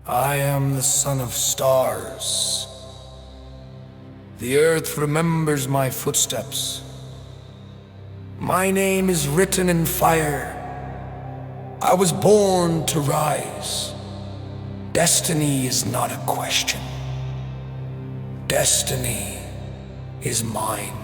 I am the son of stars. The earth remembers my footsteps. My name is written in fire. I was born to rise. Destiny is not a question. Destiny is mine.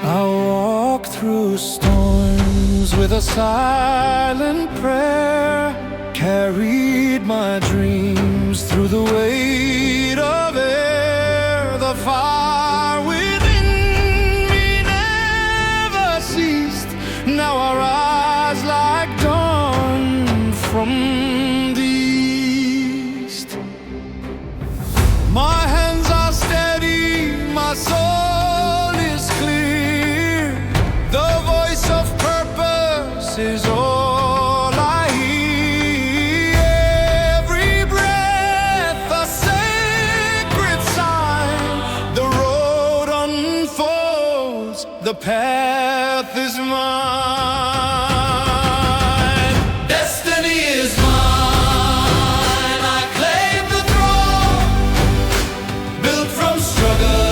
I walk through storms with a silent prayer, carried my dreams through the weight of air. The fire within me never ceased. Now I rise like dawn from the east. My hands are steady, my soul is clear. The voice of purpose is all I hear. Every breath a sacred sign. The road unfolds, the path is mine. Destiny is mine. I claim the throne, built from struggle.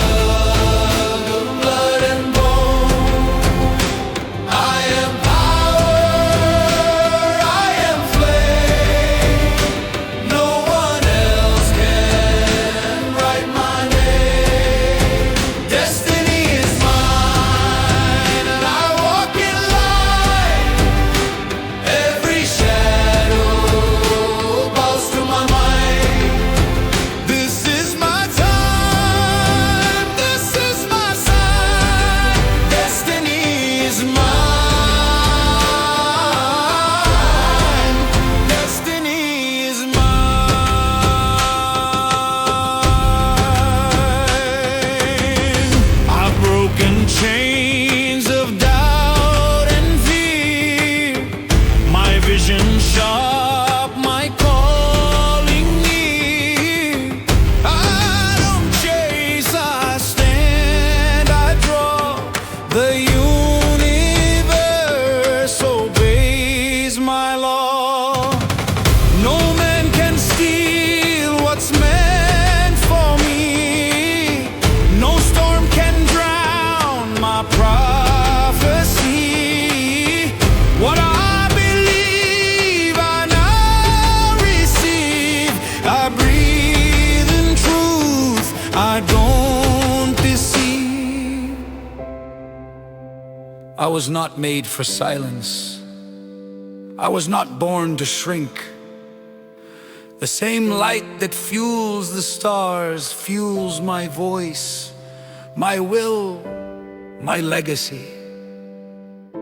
Chains of doubt and fear, my vision sharp, my calling near. I don't chase, I stand, I draw. The universe obeys my law. No man can steal what's meant for me. No storm can drown my prophecy. What I believe I now receive. I breathe in truth, I don't deceive. I was not made for silence. I was not born to shrink. The same light that fuels the stars fuels my voice, my will, my legacy.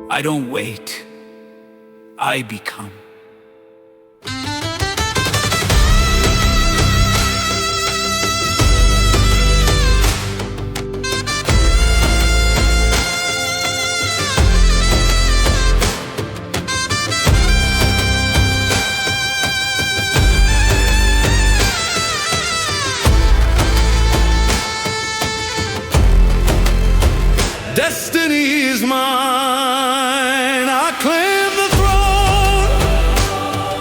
I don't wait, I become. Destiny is mine. I claim the throne,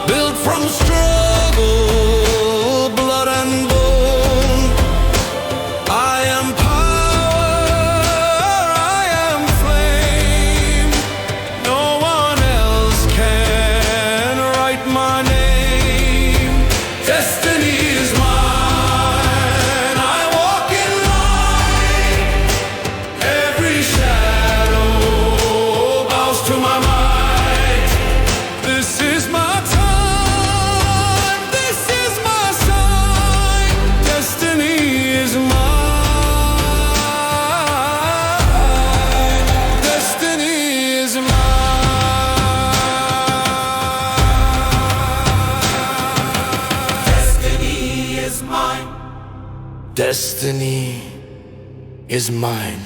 built from struggle, blood and bone. I am power, I am flame. No one else can write my name. Destiny is mine. I walk in light. Every shadow is mine. Destiny is mine.